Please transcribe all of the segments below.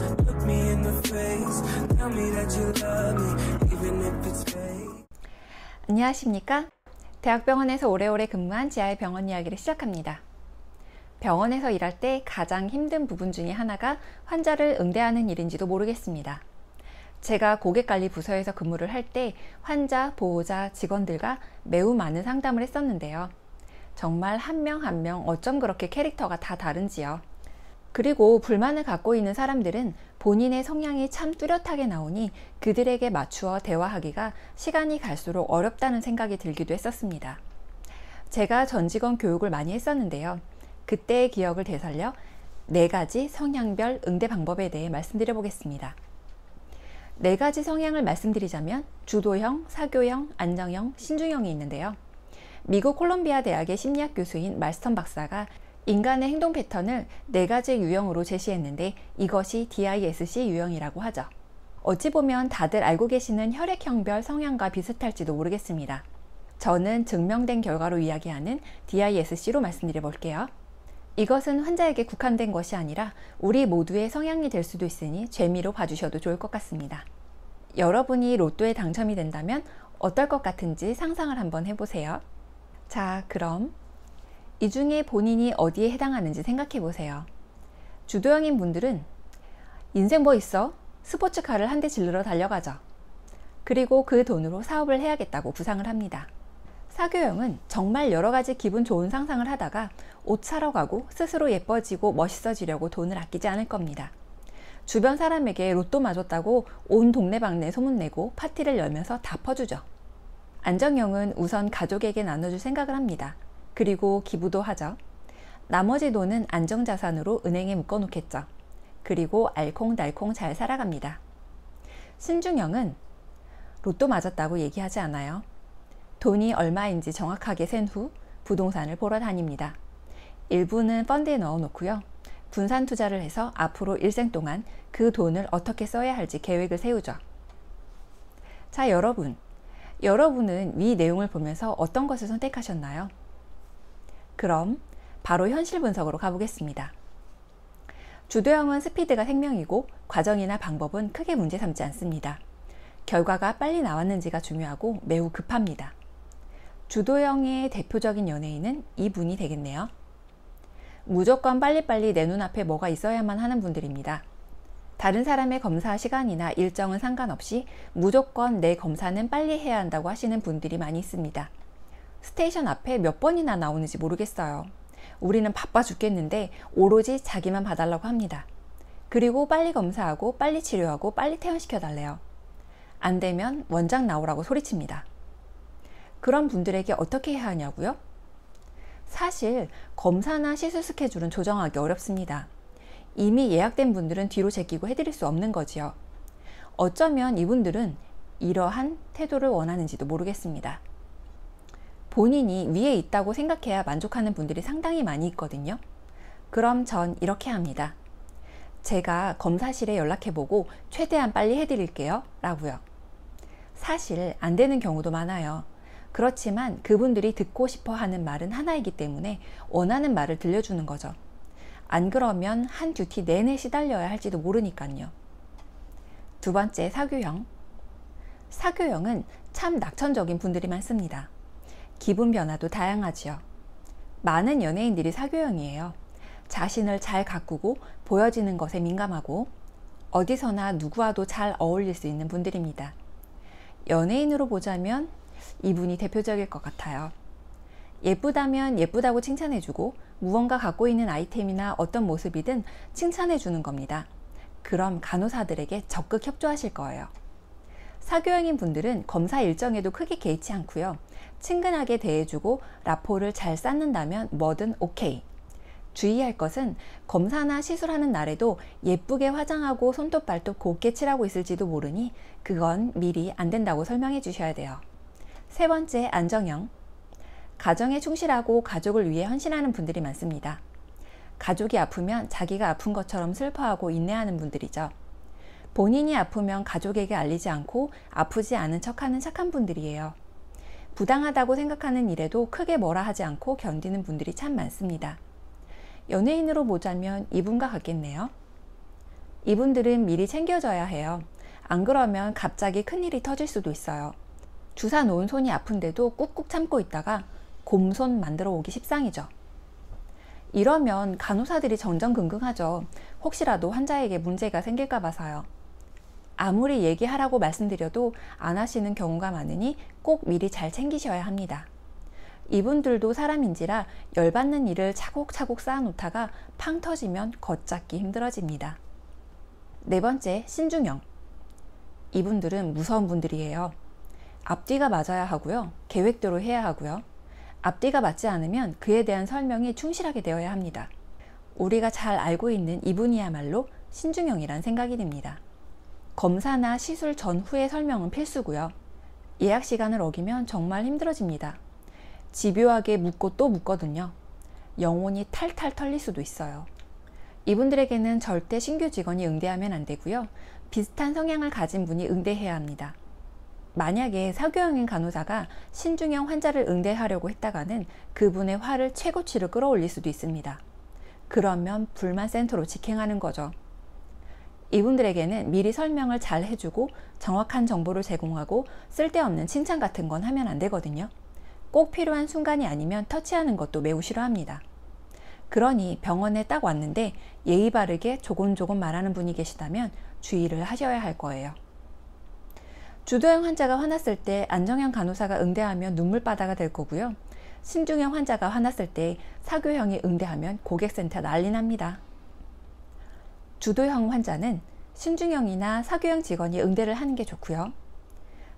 Look me in the face, tell me that you love me, even if it's fake. 안녕하십니까? 대학병원에서 오래오래 근무한 지아의 병원 이야기를 시작합니다. 병원에서 일할 때 가장 힘든 부분 중에 하나가 환자를 응대하는 일인지도 모르겠습니다. 제가 고객관리 부서에서 근무를 할 때 환자, 보호자, 직원들과 매우 많은 상담을 했었는데요. 정말 한 명 한 명 어쩜 그렇게 캐릭터가 다 다른지요. 그리고 불만을 갖고 있는 사람들은 본인의 성향이 참 뚜렷하게 나오니 그들에게 맞추어 대화하기가 시간이 갈수록 어렵다는 생각이 들기도 했었습니다. 제가 전 직원 교육을 많이 했었는데요. 그때의 기억을 되살려 4가지 성향별 응대 방법에 대해 말씀드려 보겠습니다. 4가지 성향을 말씀드리자면 주도형, 사교형, 안정형, 신중형이 있는데요. 미국 콜롬비아 대학의 심리학 교수인 말스턴 박사가 인간의 행동 패턴을 4가지 유형으로 제시했는데 이것이 DISC 유형이라고 하죠. 어찌 보면 다들 알고 계시는 혈액형별 성향과 비슷할지도 모르겠습니다. 저는 증명된 결과로 이야기하는 DISC로 말씀드려 볼게요. 이것은 환자에게 국한된 것이 아니라 우리 모두의 성향이 될 수도 있으니 재미로 봐주셔도 좋을 것 같습니다. 여러분이 로또에 당첨이 된다면 어떨 것 같은지 상상을 한번 해보세요. 자, 그럼 이 중에 본인이 어디에 해당하는지 생각해 보세요. 주도형인 분들은 인생 뭐 있어? 스포츠카를 한 대 질르러 달려가죠. 그리고 그 돈으로 사업을 해야겠다고 구상을 합니다. 사교형은 정말 여러가지 기분 좋은 상상을 하다가 옷 사러 가고 스스로 예뻐지고 멋있어지려고 돈을 아끼지 않을 겁니다. 주변 사람에게 로또 맞았다고 온 동네방네 소문내고 파티를 열면서 다 퍼주죠. 안정형은 우선 가족에게 나눠줄 생각을 합니다. 그리고 기부도 하죠. 나머지 돈은 안정자산으로 은행에 묶어놓겠죠. 그리고 알콩달콩 잘 살아갑니다. 신중형은 로또 맞았다고 얘기하지 않아요. 돈이 얼마인지 정확하게 센 후 부동산을 보러 다닙니다. 일부는 펀드에 넣어 놓고요. 분산 투자를 해서 앞으로 일생 동안 그 돈을 어떻게 써야 할지 계획을 세우죠. 자, 여러분은 위 내용을 보면서 어떤 것을 선택하셨나요? 그럼 바로 현실 분석으로 가보겠습니다. 주도형은 스피드가 생명이고 과정이나 방법은 크게 문제 삼지 않습니다. 결과가 빨리 나왔는지가 중요하고 매우 급합니다. 주도형의 대표적인 연예인은 이분이 되겠네요. 무조건 빨리빨리 내 눈앞에 뭐가 있어야만 하는 분들입니다. 다른 사람의 검사 시간이나 일정은 상관없이 무조건 내 검사는 빨리 해야 한다고 하시는 분들이 많이 있습니다. 스테이션 앞에 몇 번이나 나오는지 모르겠어요. 우리는 바빠 죽겠는데 오로지 자기만 봐달라고 합니다. 그리고 빨리 검사하고 빨리 치료하고 빨리 퇴원시켜 달래요. 안 되면 원장 나오라고 소리칩니다. 그런 분들에게 어떻게 해야 하냐고요? 사실 검사나 시술 스케줄은 조정하기 어렵습니다. 이미 예약된 분들은 뒤로 제끼고 해드릴 수 없는 거지요. 어쩌면 이분들은 이러한 태도를 원하는지도 모르겠습니다. 본인이 위에 있다고 생각해야 만족하는 분들이 상당히 많이 있거든요. 그럼 전 이렇게 합니다. 제가 검사실에 연락해보고 최대한 빨리 해드릴게요 라고요. 사실 안 되는 경우도 많아요. 그렇지만 그분들이 듣고 싶어 하는 말은 하나이기 때문에 원하는 말을 들려주는 거죠. 안 그러면 한 듀티 내내 시달려야 할지도 모르니까요. 2번째, 사교형. 사교형은 참 낙천적인 분들이 많습니다. 기분 변화도 다양하지요. 많은 연예인들이 사교형이에요. 자신을 잘 가꾸고 보여지는 것에 민감하고 어디서나 누구와도 잘 어울릴 수 있는 분들입니다. 연예인으로 보자면 이분이 대표적일 것 같아요. 예쁘다면 예쁘다고 칭찬해주고 무언가 갖고 있는 아이템이나 어떤 모습이든 칭찬해주는 겁니다. 그럼 간호사들에게 적극 협조하실 거예요. 사교형인 분들은 검사 일정에도 크게 개의치 않고요. 친근하게 대해주고 라포를 잘 쌓는다면 뭐든 오케이. 주의할 것은 검사나 시술하는 날에도 예쁘게 화장하고 손톱 발톱 곱게 칠하고 있을지도 모르니 그건 미리 안 된다고 설명해 주셔야 돼요. 3번째, 안정형. 가정에 충실하고 가족을 위해 헌신하는 분들이 많습니다. 가족이 아프면 자기가 아픈 것처럼 슬퍼하고 인내하는 분들이죠. 본인이 아프면 가족에게 알리지 않고 아프지 않은 척하는 착한 분들이에요. 부당하다고 생각하는 일에도 크게 뭐라 하지 않고 견디는 분들이 참 많습니다. 연예인으로 보자면 이분과 같겠네요. 이분들은 미리 챙겨줘야 해요. 안 그러면 갑자기 큰일이 터질 수도 있어요. 주사 놓은 손이 아픈데도 꾹꾹 참고 있다가 곰손 만들어 오기 십상이죠. 이러면 간호사들이 전전긍긍하죠. 혹시라도 환자에게 문제가 생길까 봐서요. 아무리 얘기하라고 말씀드려도 안 하시는 경우가 많으니 꼭 미리 잘 챙기셔야 합니다. 이분들도 사람인지라 열받는 일을 차곡차곡 쌓아놓다가 팡 터지면 걷잡기 힘들어집니다. 네 번째, 신중형. 이분들은 무서운 분들이에요. 앞뒤가 맞아야 하고요. 계획대로 해야 하고요. 앞뒤가 맞지 않으면 그에 대한 설명이 충실하게 되어야 합니다. 우리가 잘 알고 있는 이분이야말로 신중형이란 생각이 듭니다. 검사나 시술 전후의 설명은 필수고요. 예약 시간을 어기면 정말 힘들어집니다. 집요하게 묻고 또 묻거든요. 영혼이 탈탈 털릴 수도 있어요. 이분들에게는 절대 신규 직원이 응대하면 안 되고요. 비슷한 성향을 가진 분이 응대해야 합니다. 만약에 사교형인 간호사가 신중형 환자를 응대하려고 했다가는 그분의 화를 최고치로 끌어올릴 수도 있습니다. 그러면 불만센터로 직행하는 거죠. 이분들에게는 미리 설명을 잘 해주고 정확한 정보를 제공하고 쓸데없는 칭찬 같은 건 하면 안 되거든요. 꼭 필요한 순간이 아니면 터치하는 것도 매우 싫어합니다. 그러니 병원에 딱 왔는데 예의 바르게 조곤조곤 말하는 분이 계시다면 주의를 하셔야 할 거예요. 주도형 환자가 화났을 때 안정형 간호사가 응대하면 눈물바다가 될 거고요. 신중형 환자가 화났을 때 사교형이 응대하면 고객센터 난리 납니다. 주도형 환자는 신중형이나 사교형 직원이 응대를 하는 게 좋고요.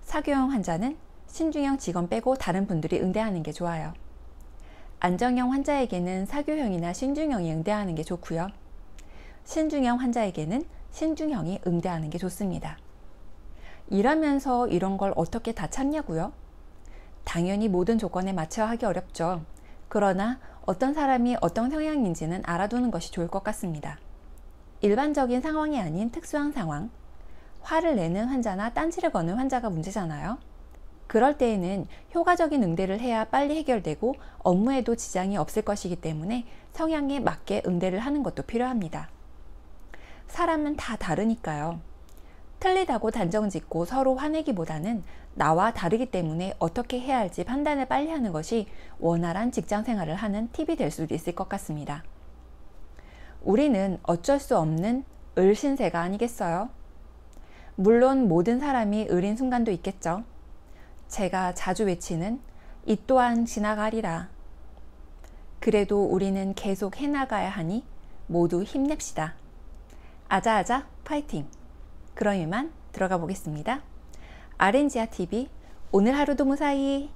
사교형 환자는 신중형 직원 빼고 다른 분들이 응대하는 게 좋아요. 안정형 환자에게는 사교형이나 신중형이 응대하는 게 좋고요. 신중형 환자에게는 신중형이 응대하는 게 좋습니다. 일하면서 이런 걸 어떻게 다 참냐고요? 당연히 모든 조건에 맞춰 하기 어렵죠. 그러나 어떤 사람이 어떤 성향인지는 알아두는 것이 좋을 것 같습니다. 일반적인 상황이 아닌 특수한 상황, 화를 내는 환자나 딴지를 거는 환자가 문제잖아요. 그럴 때에는 효과적인 응대를 해야 빨리 해결되고 업무에도 지장이 없을 것이기 때문에 성향에 맞게 응대를 하는 것도 필요합니다. 사람은 다 다르니까요. 틀리다고 단정짓고 서로 화내기보다는 나와 다르기 때문에 어떻게 해야 할지 판단을 빨리 하는 것이 원활한 직장 생활을 하는 팁이 될 수도 있을 것 같습니다. 우리는 어쩔 수 없는 을신세가 아니겠어요? 물론 모든 사람이 을인 순간도 있겠죠. 제가 자주 외치는 이 또한 지나가리라. 그래도 우리는 계속 해나가야 하니 모두 힘냅시다. 아자아자 파이팅! 그럼 이만 들어가 보겠습니다. 아렌지아TV 오늘 하루도 무사히!